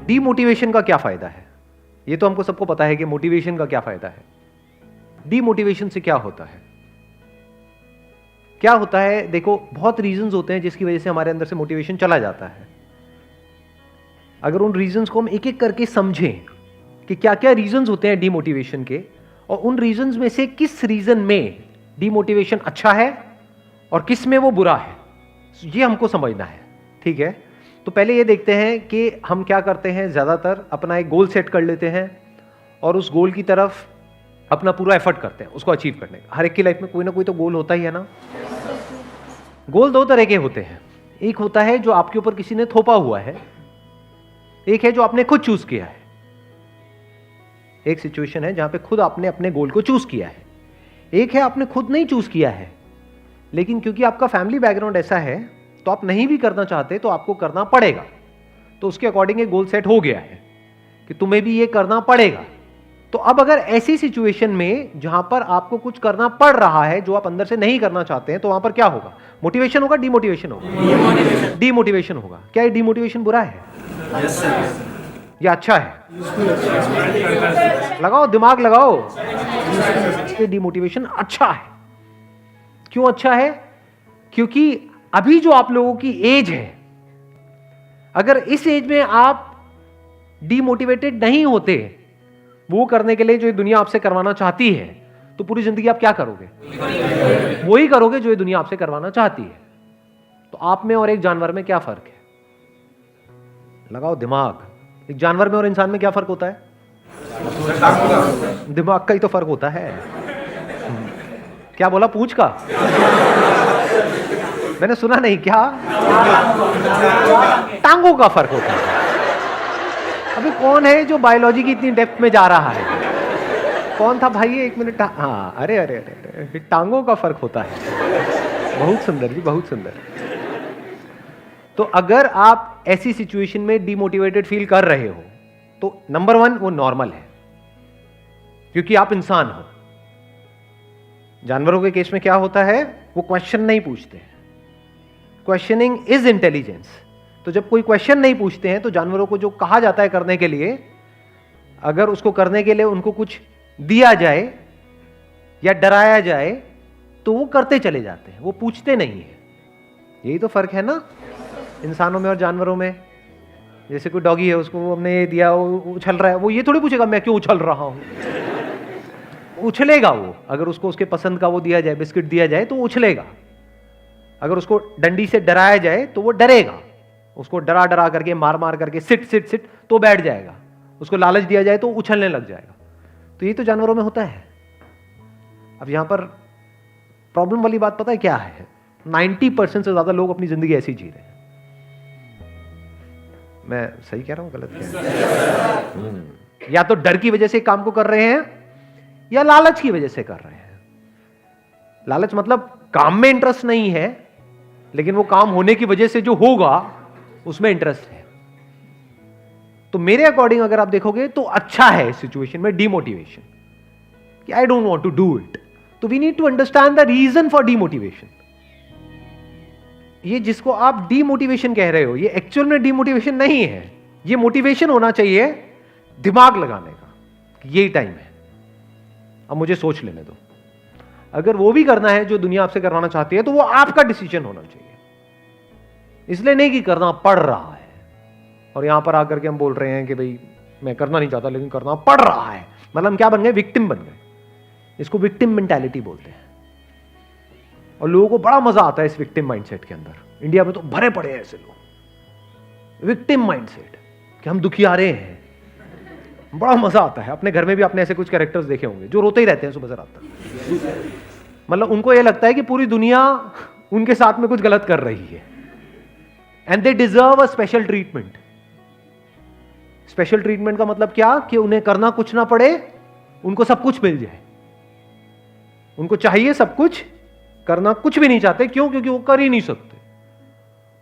Demotivation का क्या फायदा है? ये तो हमको सबको पता है कि मोटिवेशन का क्या फायदा है। डीमोटिवेशन से क्या होता है? क्या होता है? देखो, बहुत रीजंस होते हैं जिसकी वजह से हमारे अंदर से मोटिवेशन चला जाता है। अगर उन रीजंस को हम एक एक करके समझें कि क्या क्या रीजंस होते हैं डीमोटिवेशन के, और उन रीजंस में से किस रीजन में डीमोटिवेशन अच्छा है और किस में वो बुरा है, ये हमको समझना है। ठीक है, तो पहले ये देखते हैं कि हम क्या करते हैं। ज़्यादातर अपना एक गोल सेट कर लेते हैं और उस गोल की तरफ अपना पूरा एफर्ट करते हैं उसको अचीव करने का। हर एक की लाइफ में कोई ना कोई तो गोल होता ही है ना। गोल दो तरह के होते हैं। एक होता है जो आपके ऊपर किसी ने थोपा हुआ है, एक है जो आपने खुद चूज किया है। एक सिचुएशन है जहां पे खुद आपने अपने गोल को चूज किया है, एक है आपने खुद नहीं चूज किया है, लेकिन क्योंकि आपका फैमिली बैकग्राउंड ऐसा है तो आप नहीं भी करना चाहते तो आपको करना पड़ेगा। तो उसके अकॉर्डिंग एक गोल सेट हो गया है कि तुम्हें भी ये करना पड़ेगा। तो अब अगर ऐसी सिचुएशन में जहां पर आपको कुछ करना पड़ रहा है जो आप अंदर से नहीं करना चाहते हैं, तो वहां पर क्या होगा? मोटिवेशन होगा, डीमोटिवेशन होगा? डीमोटिवेशन होगा। क्या ये डीमोटिवेशन बुरा है? Yes sir. या अच्छा है? लगाओ दिमाग लगाओ। ये डीमोटिवेशन अच्छा है। क्यों अच्छा है? क्योंकि अभी जो आप लोगों की एज है, अगर इस एज में आप डीमोटिवेटेड नहीं होते वो करने के लिए जो ये दुनिया आपसे करवाना चाहती है, तो पूरी जिंदगी आप क्या करोगे? वही करोगे जो ये दुनिया आपसे करवाना चाहती है। तो आप में और एक जानवर में क्या फर्क है? लगाओ दिमाग। एक जानवर में और इंसान में क्या फर्क होता है? दिमाग का ही तो फर्क होता है। क्या बोला? पूंछ का? मैंने सुना नहीं। क्या? टांगों का फर्क होता है। अभी कौन है जो बायोलॉजी की इतनी डेप्थ में जा रहा है? कौन था भाई? एक मिनट। हाँ, अरे अरे अरे, टांगों का फर्क होता है। बहुत सुंदर जी, बहुत सुंदर। तो अगर आप ऐसी सिचुएशन में डीमोटिवेटेड फील कर रहे हो तो नंबर 1 वो नॉर्मल है, क्योंकि आप इंसान हो। जानवरों के केस में क्या होता है? वो क्वेश्चन नहीं पूछते। Questioning is intelligence. तो जब कोई क्वेश्चन नहीं पूछते हैं तो जानवरों को जो कहा जाता है करने के लिए, अगर उसको करने के लिए उनको कुछ दिया जाए या डराया जाए तो वो करते चले जाते हैं, वो पूछते नहीं है। यही तो फर्क है ना इंसानों में और जानवरों में। जैसे कोई डॉगी है, उसको हमने ये दिया, वो उछल रहा है, वो ये थोड़ी पूछेगा मैं क्यों उछल रहा हूं। उछलेगा वो। अगर उसको उसके पसंद का वो दिया जाए, बिस्किट दिया जाए तो वो उछलेगा। अगर उसको डंडी से डराया जाए तो वो डरेगा। उसको डरा डरा करके, मार मार करके, सिट सिट सिट तो बैठ जाएगा। उसको लालच दिया जाए तो उछलने लग जाएगा। तो ये तो जानवरों में होता है। अब यहां पर प्रॉब्लम वाली बात पता है क्या है? 90% से ज्यादा लोग अपनी जिंदगी ऐसी जी रहे हैं। मैं सही कह रहा हूं, गलत कह रहा हूं? या तो डर की वजह से काम को कर रहे हैं या लालच की वजह से कर रहे हैं। लालच मतलब काम में इंटरेस्ट नहीं है, लेकिन वो काम होने की वजह से जो होगा उसमें इंटरेस्ट है। तो मेरे अकॉर्डिंग अगर आप देखोगे तो अच्छा है इस सिचुएशन में डीमोटिवेशन, कि I don't want to do it. तो we need to understand the reason for demotivation. ये जिसको आप डीमोटिवेशन कह रहे हो, ये एक्चुअल में डीमोटिवेशन नहीं है। ये मोटिवेशन होना चाहिए दिमाग लगाने का, कि यही टाइम है, अब मुझे सोच लेने दो। अगर वो भी करना है जो दुनिया आपसे करवाना चाहती है तो वो आपका डिसीजन होना चाहिए, इसलिए नहीं कि करना पड़ रहा है। और यहां पर आकर के हम बोल रहे हैं कि भाई मैं करना नहीं चाहता लेकिन करना पड़ रहा है, मतलब हम क्या बन गए? विक्टिम बन गए। इसको विक्टिम मेंटालिटी बोलते हैं। और लोगों को बड़ा मजा आता है इस विक्टिम माइंडसेट के अंदर। इंडिया में तो भरे पड़े हैं ऐसे लोग, विक्टिम माइंडसेट, कि हम दुखियारे हैं। बड़ा मजा आता है। अपने घर में भी आपने ऐसे कुछ कैरेक्टर्स देखे होंगे जो रोते ही रहते हैं सुबह से रात तक। मतलब उनको यह लगता है कि पूरी दुनिया उनके साथ में कुछ गलत कर रही है, and they deserve a special treatment. Special treatment का मतलब क्या? कि उन्हें करना कुछ ना पड़े, उनको सब कुछ मिल जाए। उनको चाहिए सब कुछ, करना कुछ भी नहीं चाहते। क्यों? क्योंकि वो कर ही नहीं सकते।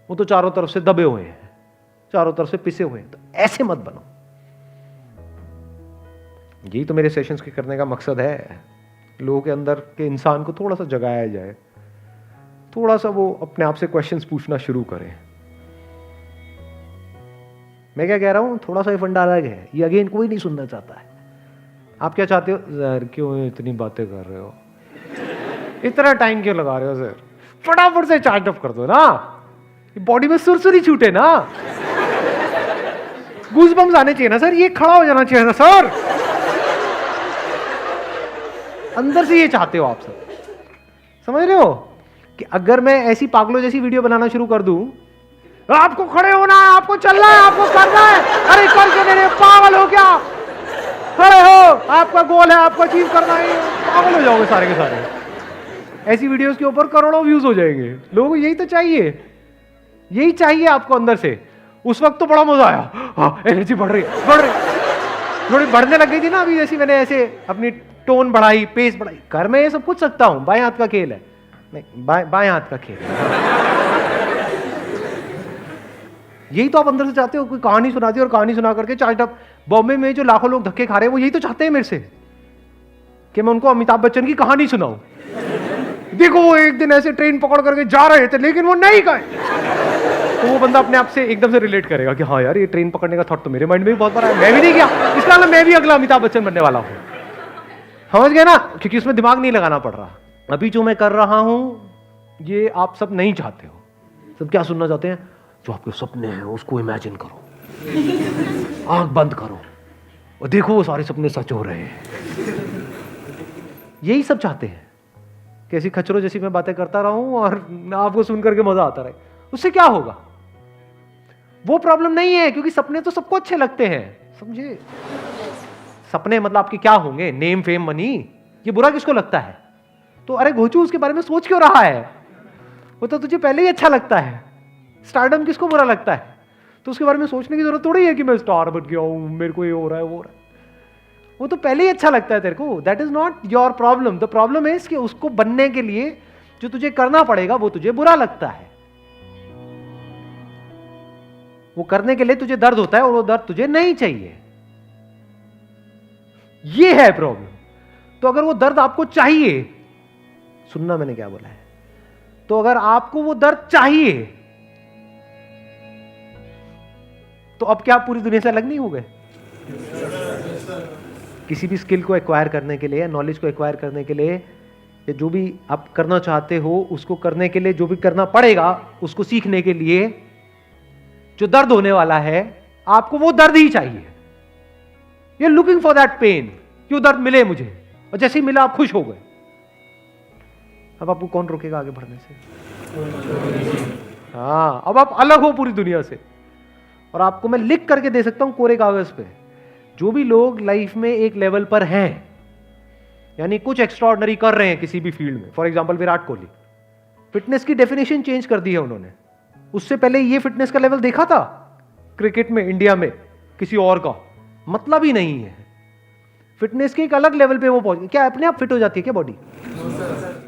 वो तो चारों तरफ से दबे हुए हैं, चारों तरफ से पिसे हुए हैं। तो ऐसे मत बनो। यही तो मेरे सेशंस के करने का मकसद है। लोगों के अंदर के इंसान को थोड़ा सा जगाया जाए, थोड़ा सा वो अपने आप से क्वेश्चंस पूछना शुरू करें। मैं क्या कह रहा हूँ, थोड़ा सा ये फंडा अलग है, ये अगेन कोई नहीं सुनना चाहता है। आप क्या चाहते हो सर, क्यों इतनी बातें कर रहे हो, इतना टाइम क्यों लगा रहे हो सर, फटाफट से चार्ज अप कर दो ना, बॉडी में सुरसुरी छूटे ना, गूज़बम्स आने चाहिए ना सर, ये खड़ा हो जाना चाहिए ना सर। अंदर से ये चाहते हो आप सब, समझ रहे हो कि अगर मैं ऐसी पागलों जैसी वीडियो बनाना शुरू कर दूं, आपको खड़े होना है, आपको चलना है, आपको करना है, अरे करके दे रहे, पागल हो क्या, खड़े हो, आपका गोल है, आपको अचीव करना है, पागल हो जाओगे सारे के सारे। ऐसी वीडियोस के ऊपर करोड़ों व्यूज हो जाएंगे। लोगों को यही तो चाहिए, यही चाहिए आपको अंदर से। उस वक्त तो बड़ा मजा आया, हाँ एनर्जी बढ़ रही थोड़ी बढ़ने लग गई थी ना अभी, जैसी मैंने ऐसे अपनी टोन बढ़ाई, पेस बढ़ाई। कर मैं ये सब कुछ सकता हूं, बाएं हाथ का खेल है, नहीं बाएं हाथ का खेल है। यही तो आप अंदर से चाहते हो, कोई कहानी सुनाती है और कहानी सुना करके चार्ट अप। बॉम्बे में जो लाखों लोग धक्के खा रहे हैं वो यही तो चाहते हैं मेरे से कि मैं उनको अमिताभ बच्चन की कहानी सुनाऊं। देखो वो एक दिन ऐसे ट्रेन पकड़ करके जा रहे थे लेकिन वो नहीं गए, तो वो बंदा अपने आप से एकदम से रिलेट करेगा कि हाँ यार ये ट्रेन पकड़ने का थॉट तो मेरे माइंड में भी बहुत बार है, मैं भी नहीं गया, इसका मतलब मैं भी अगला अमिताभ बच्चन बनने वाला हूँ। समझ गए ना, क्योंकि उसमें दिमाग नहीं लगाना पड़ रहा। अभी जो मैं कर रहा हूं ये आप सब नहीं चाहते हो। सब क्या सुनना चाहते हैं, जो आपके सपने हैं उसको इमेजिन करो, आंख बंद करो और देखो वो सारे सपने सच हो रहे हैं। यही सब चाहते हैं। कैसी खचरों जैसी मैं बातें करता रहूं और आपको सुन करके मजा आता रहे, उससे क्या होगा? वो प्रॉब्लम नहीं है, क्योंकि सपने तो सबको अच्छे लगते हैं, समझे। सपने मतलब आपके क्या होंगे, नेम फेम मनी, ये बुरा किसको लगता है? तो अरे घोचू उसके बारे में सोच क्यों रहा है, वो तो तुझे पहले ही अच्छा लगता है। स्टारडम किसको बुरा लगता है? तो उसके बारे में सोचने की जरूरत थोड़ी है कि मैं स्टार बन गया हूं, मेरे को ये हो रहा है वो हो रहा है, वो तो पहले ही अच्छा लगता है तेरे को। That is not your problem. The problem is कि उसको बनने के लिए जो तुझे करना पड़ेगा वो तुझे बुरा लगता है। वो करने के लिए तुझे दर्द होता है और वो दर्द तुझे नहीं चाहिए, ये है प्रॉब्लम। तो अगर वो दर्द आपको चाहिए, सुनना मैंने क्या बोला है, तो अगर आपको वो दर्द चाहिए तो अब क्या आप पूरी दुनिया से अलग नहीं हो गए? किसी भी स्किल को एक्वायर करने के लिए, नॉलेज को एक्वायर करने के लिए, या जो भी आप करना चाहते हो उसको करने के लिए जो भी करना पड़ेगा, उसको सीखने के लिए जो दर्द होने वाला है, आपको वो दर्द ही चाहिए। You are looking for that pain, क्यों दर्द मिले मुझे, और जैसे ही मिला आप खुश हो गए। अब आपको कौन रोकेगा आगे बढ़ने से? हाँ, अब आप अलग हो पूरी दुनिया से। और आपको मैं लिख करके दे सकता हूं कोरे कागज पे, जो भी लोग लाइफ में एक लेवल पर हैं, यानी कुछ एक्स्ट्राऑर्डिनरी कर रहे हैं किसी भी फील्ड में। For example Virat Kohli, fitness की डेफिनेशन चेंज कर दी है उन्होंने। उससे पहले ये फिटनेस का लेवल देखा था क्रिकेट में, इंडिया में किसी और का मतलब ही नहीं है। फिटनेस के एक अलग लेवल पे वो पहुंच, क्या अपने आप फिट हो जाती है क्या बॉडी?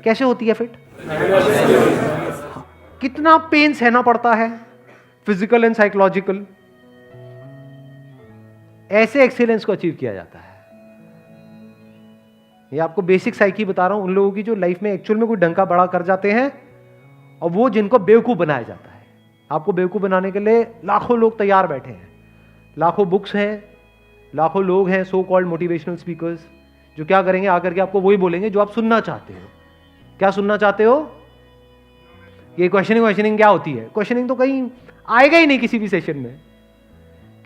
कैसे होती है फिट? कितना पेन सहना पड़ता है, फिजिकल एंड साइकोलॉजिकल, ऐसे एक्सीलेंस को अचीव किया जाता है। ये आपको बेसिक साइकी बता रहा हूं, उन लोगों की जो लाइफ में एक्चुअल में कोई डंका बड़ा कर जाते हैं, और वो जिनको बेवकूफ बनाया जाता है। आपको बेवकूफ बनाने के लिए लाखों लोग तैयार बैठे हैं, लाखों बुक्स हैं, लाखों लोग हैं सो कॉल्ड मोटिवेशनल स्पीकर्स, जो क्या करेंगे, आकर के आपको वही बोलेंगे जो आप सुनना चाहते हो। क्या सुनना चाहते हो? ये क्वेश्चनिंग क्या होती है? क्वेश्चनिंग तो कहीं आएगा ही नहीं किसी भी सेशन में।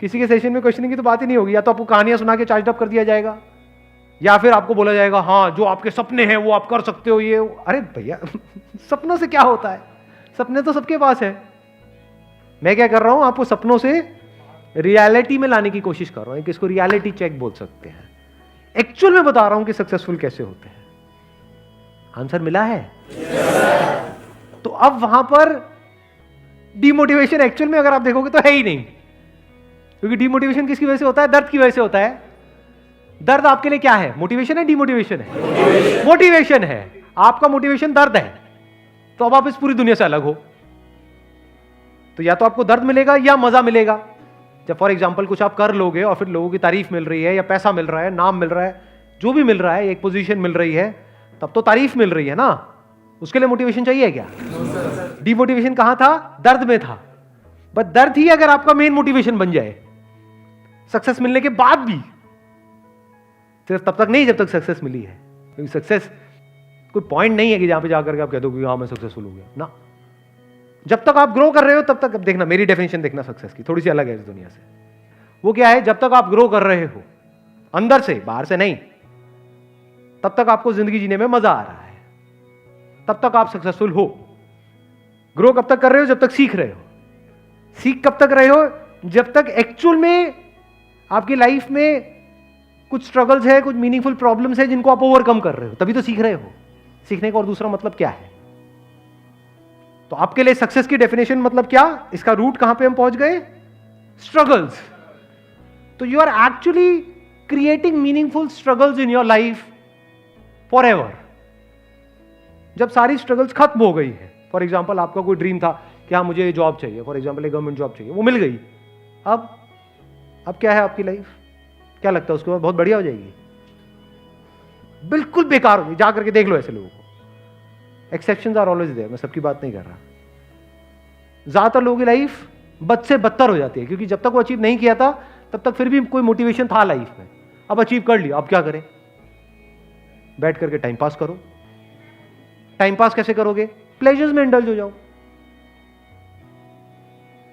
किसी के सेशन में क्वेश्चनिंग की तो बात ही नहीं होगी। या तो आपको कहानियां सुना के चार्ज अप कर दिया जाएगा, या फिर आपको बोला जाएगा हाँ जो आपके सपने हैं वो आप कर सकते हो। ये अरे भैया सपनों से क्या होता है? सपने तो सबके पास है। मैं क्या कर रहा हूं, आपको सपनों से रियलिटी में लाने की कोशिश कर रहा हूं। इसको रियलिटी चेक बोल सकते हैं। एक्चुअल में बता रहा हूं कि सक्सेसफुल कैसे होते हैं। आंसर मिला है? तो अब वहां पर डिमोटिवेशन एक्चुअल में अगर आप देखोगे तो है ही नहीं, क्योंकि डिमोटिवेशन किसकी वजह से होता है? दर्द की वजह से होता है। दर्द आपके लिए क्या है? मोटिवेशन है, डिमोटिवेशन है? मोटिवेशन है। आपका मोटिवेशन दर्द है, तो अब आप इस पूरी दुनिया से अलग हो। तो या तो आपको दर्द मिलेगा या मजा मिलेगा। जब फॉर एग्जांपल कुछ आप कर लोगे और फिर लोगों की तारीफ मिल रही है, या पैसा मिल रहा है, नाम मिल रहा है, जो भी मिल रहा है, एक पोजीशन मिल रही है, तब तो तारीफ मिल रही है ना, उसके लिए मोटिवेशन चाहिए क्या? डिमोटिवेशन कहां था? दर्द में था। बट दर्द ही अगर आपका मेन मोटिवेशन बन जाए सक्सेस मिलने के बाद भी, सिर्फ तब तक नहीं जब तक सक्सेस मिली है, क्योंकि सक्सेस कोई पॉइंट नहीं है कि जहां पे जाकर के आप कह दो कि हाँ मैं सक्सेसफुल हो गया ना। जब तक आप ग्रो कर रहे हो तब तक, अब देखना मेरी डेफिनेशन देखना सक्सेस की थोड़ी सी अलग है इस दुनिया से। वो क्या है, जब तक आप ग्रो कर रहे हो अंदर से, बाहर से नहीं, तब तक आपको जिंदगी जीने में मजा आ रहा है, तब तक आप सक्सेसफुल हो। ग्रो कब तक कर रहे हो, जब तक सीख रहे हो। सीख कब तक रहे हो, जब तक एक्चुअल में आपकी लाइफ में कुछ स्ट्रगल्स है, कुछ मीनिंगफुल प्रॉब्लम्स है जिनको आप ओवरकम कर रहे हो, तभी तो सीख रहे हो। सीखने का और दूसरा मतलब क्या है? तो आपके लिए सक्सेस की डेफिनेशन मतलब क्या, इसका रूट कहां पे हम पहुंच गए, स्ट्रगल्स। तो you are actually creating meaningful struggles in your life for ever. जब सारी स्ट्रगल्स खत्म हो गई है, फॉर एग्जाम्पल आपका कोई ड्रीम था कि हाँ मुझे ये जॉब चाहिए, फॉर एग्जाम्पल एक गवर्नमेंट जॉब चाहिए, वो मिल गई, अब क्या है आपकी लाइफ, क्या लगता है उसके बाद बहुत बढ़िया हो जाएगी? बिल्कुल बेकार होगी। जा करके देख लो ऐसे लोगों को। एक्सेप्शंस आर ऑलवेज देयर, मैं सबकी बात नहीं कर रहा। ज्यादातर लोगों की लाइफ बद से बदतर हो जाती है, क्योंकि जब तक वो अचीव नहीं किया था तब तक फिर भी कोई मोटिवेशन था लाइफ में। अब अचीव कर लिया, अब क्या करें? बैठ करके टाइम पास करो। टाइम पास कैसे करोगे? प्लेजर्स में इंडल्ज हो जाओ।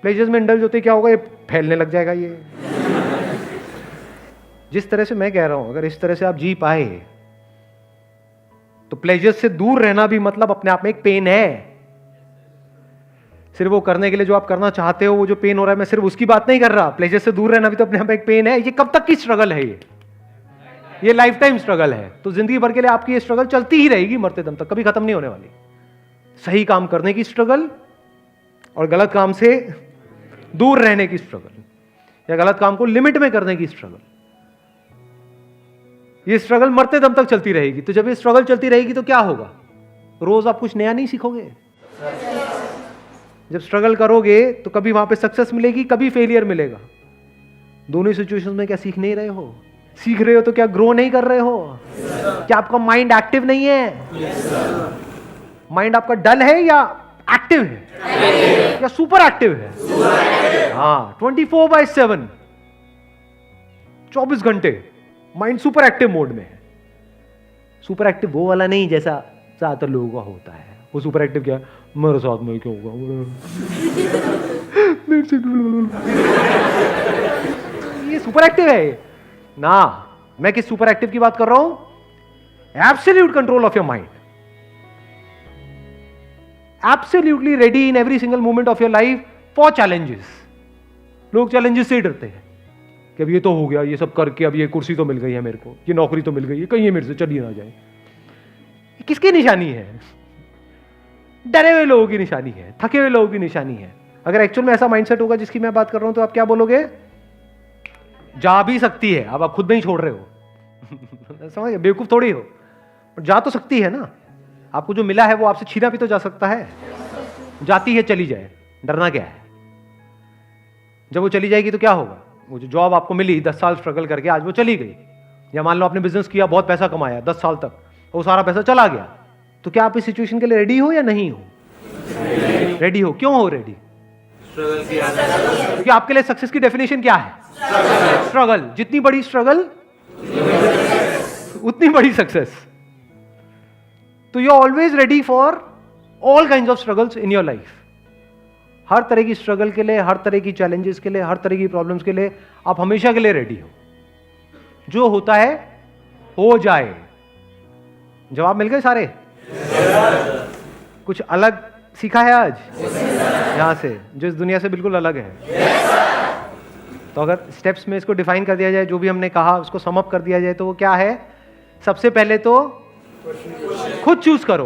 प्लेजर्स में इंडल्ज होते क्या होगा, ये फैलने लग जाएगा। ये जिस तरह से मैं कह रहा हूं, अगर इस तरह से आप जी पाए तो प्लेजर्स से दूर रहना भी मतलब अपने आप में एक पेन है। सिर्फ वो करने के लिए जो आप करना चाहते हो, वो जो पेन हो रहा है, मैं सिर्फ उसकी बात नहीं कर रहा। प्लेजर से दूर रहना भी तो अपने आप में एक पेन है। ये कब तक की स्ट्रगल है? ये लाइफ टाइम स्ट्रगल है। तो जिंदगी भर के लिए आपकी ये स्ट्रगल चलती ही रहेगी, मरते दम तक, कभी खत्म नहीं होने वाली। सही काम करने की स्ट्रगल और गलत काम से दूर रहने की स्ट्रगल, या गलत काम को लिमिट में करने की स्ट्रगल, ये स्ट्रगल मरते दम तक चलती रहेगी। तो जब ये स्ट्रगल चलती रहेगी तो क्या होगा? रोज आप कुछ नया नहीं सीखोगे। जब स्ट्रगल करोगे तो कभी वहां पे सक्सेस मिलेगी, कभी फेलियर मिलेगा। दोनों सिचुएशंस में क्या सीख नहीं रहे हो? सीख रहे हो तो क्या ग्रो नहीं कर रहे हो? क्या आपका माइंड एक्टिव नहीं है? माइंड आपका डल है या एक्टिव है, या सुपर एक्टिव है? हाँ, 24/7, 24 घंटे माइंड सुपर एक्टिव मोड में है। सुपर एक्टिव वो वाला नहीं जैसा ज्यादातर लोगों का होता है। वो सुपर एक्टिव क्या है, मेरे साथ में क्यों होगा, ये सुपर एक्टिव है ना। मैं किस सुपर एक्टिव की बात कर रहा हूं? Absolute control of your mind, absolutely ready in every single moment of your life for challenges. लोग चैलेंजेस से ही डरते हैं कि अब ये तो हो गया, ये सब करके अब ये कुर्सी तो मिल गई है मेरे को, ये नौकरी तो मिल गई है, कहीं ये मेरे से चली ना जाए। किसकी निशानी है? डरे हुए लोगों की निशानी है, थके हुए लोगों की निशानी है। अगर एक्चुअल में ऐसा माइंडसेट होगा जिसकी मैं बात कर रहा हूं, तो आप क्या बोलोगे? जा भी सकती है। अब आप खुद नहीं छोड़ रहे हो समझ, बेवकूफ थोड़ी हो, जा तो सकती है ना। आपको जो मिला है वो आपसे छीना भी तो जा सकता है। जाती है, चली जाए, डरना क्या है? जब वो चली जाएगी तो क्या होगा? वो जो जॉब आपको मिली 10 साल स्ट्रगल करके, आज वो चली गई, या मान लो आपने बिजनेस किया, बहुत पैसा कमाया 10 साल तक, वो सारा पैसा चला गया, तो क्या आप इस सिचुएशन के लिए रेडी हो या नहीं हो? रेडी हो। क्यों हो रेडी? क्योंकि आपके लिए सक्सेस की डेफिनेशन क्या है? स्ट्रगल। जितनी बड़ी स्ट्रगल उतनी बड़ी सक्सेस। तो you are always ready for all kinds of struggles in your life. हर तरह की स्ट्रगल के लिए, हर तरह की चैलेंजेस के लिए, हर तरह की प्रॉब्लम्स के लिए आप हमेशा के लिए रेडी हो। जो होता है हो जाए। जवाब मिल गए सारे? कुछ अलग सीखा है आज यहां से, जो इस दुनिया से बिल्कुल अलग है? तो अगर स्टेप्स में इसको डिफाइन कर दिया जाए, जो भी हमने कहा उसको सम अप कर दिया जाए, तो वो क्या है? सबसे पहले तो खुद चूज करो,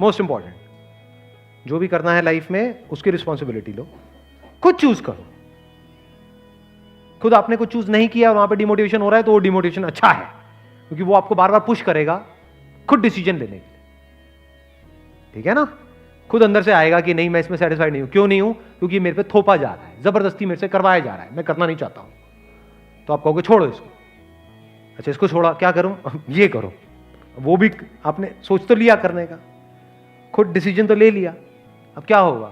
मोस्ट इंपॉर्टेंट। जो भी करना है लाइफ में उसकी रिस्पॉन्सिबिलिटी लो, खुद चूज करो। खुद आपने कुछ चूज नहीं किया और वहां पे डिमोटिवेशन हो रहा है, तो वो डिमोटिवेशन अच्छा है, क्योंकि वो आपको बार बार पुश करेगा खुद डिसीजन लेने के लिए। ठीक है ना? खुद अंदर से आएगा कि नहीं, मैं इसमें सेटिस्फाइड नहीं हूं। क्यों नहीं हूं? क्योंकि मेरे पे थोपा जा रहा है, जबरदस्ती मेरे से करवाया जा रहा है, मैं करना नहीं चाहता हूं। तो आप कहोगे छोड़ो इसको। अच्छा, इसको छोड़ा, क्या करूं? ये करो। वो भी आपने सोच तो लिया करने का, खुद डिसीजन तो ले लिया, अब क्या होगा?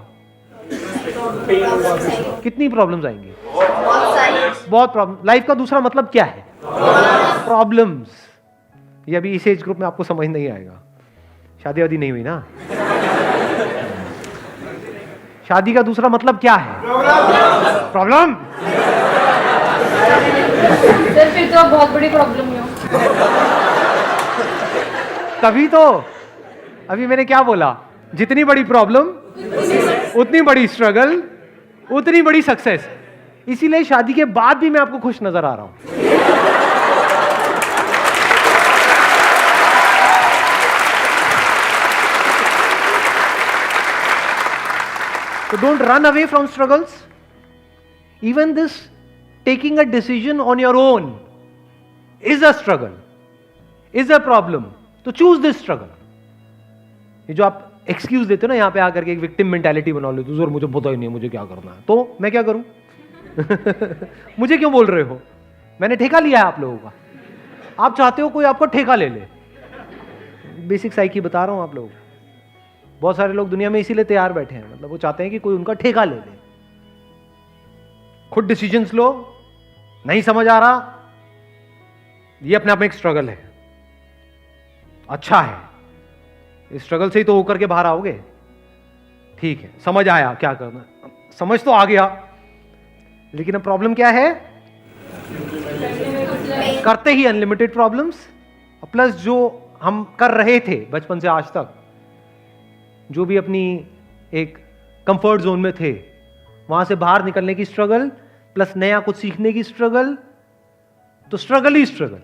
कितनी प्रॉब्लम्स आएंगी? बहुत प्रॉब्लम। लाइफ का दूसरा मतलब क्या है? प्रॉब्लम्स। ये अभी इस एज ग्रुप में आपको समझ नहीं आएगा, शादी वादी नहीं हुई ना। शादी का दूसरा मतलब क्या है? प्रॉब्लम। सर फिर तो बहुत बड़ी प्रॉब्लम है। तभी तो अभी मैंने क्या बोला, जितनी बड़ी प्रॉब्लम उतनी बड़ी स्ट्रगल, उतनी बड़ी सक्सेस। इसीलिए शादी के बाद भी मैं आपको खुश नजर आ रहा हूं। So don't run away from struggles. Even this taking a decision on your own is a struggle, is a problem. तो choose this struggle. ये जो आप एक्सक्यूज देते हो ना, यहां पे आकर के एक विक्टिम मेंटालिटी बना लेते हो, जोर मुझे पता ही नहीं मुझे क्या करना है, तो मैं क्या करूं? मुझे क्यों बोल रहे हो? मैंने ठेका लिया है आप लोगों का। आप चाहते हो कोई आपको ठेका ले ले। बेसिक साइकी बता रहा हूं आप लोगों को। बहुत सारे लोग दुनिया में इसीलिए तैयार बैठे हैं, मतलब वो चाहते हैं कि कोई उनका ठेका ले ले। खुद डिसीजंस लो, नहीं समझ आ रहा, ये अपने आप में एक स्ट्रगल है। अच्छा है, इस स्ट्रगल से ही तो होकर के बाहर आओगे। ठीक है, समझ आया क्या करना, समझ तो आ गया, लेकिन अब प्रॉब्लम क्या है? करते ही अनलिमिटेड प्रॉब्लम्स, प्लस जो हम कर रहे थे बचपन से आज तक, जो भी अपनी एक कंफर्ट जोन में थे, वहां से बाहर निकलने की स्ट्रगल, प्लस नया कुछ सीखने की स्ट्रगल, तो स्ट्रगल ही स्ट्रगल।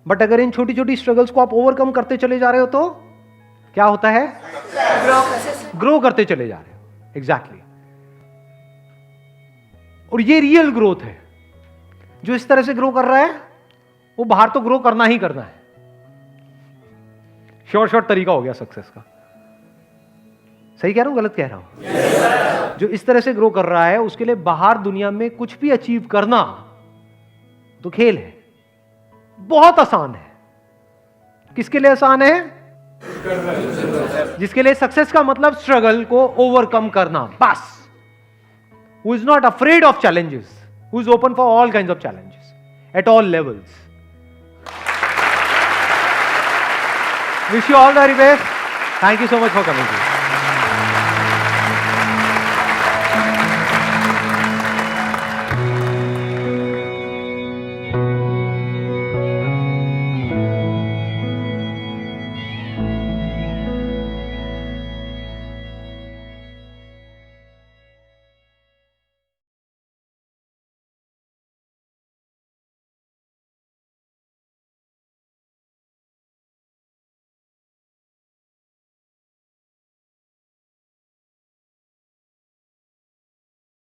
बट अगर इन छोटी छोटी स्ट्रगल्स को आप ओवरकम करते चले जा रहे हो तो क्या होता है? ग्रो करते चले जा रहे हो। एग्जैक्टली। और ये रियल ग्रोथ है। जो इस तरह से ग्रो कर रहा है वो बाहर तो ग्रो करना ही करना है। शॉर्ट तरीका हो गया सक्सेस का। सही कह रहा हूं, गलत कह रहा हूं? जो इस तरह से ग्रो कर रहा है उसके लिए बाहर दुनिया में कुछ भी अचीव करना तो खेल है, बहुत आसान है। किसके लिए आसान है? जिसके लिए सक्सेस का मतलब स्ट्रगल को ओवरकम करना, बस। Who is not afraid of challenges, who is open for all kinds of challenges at all levels. Wish you all the very best. Thank you so much for coming.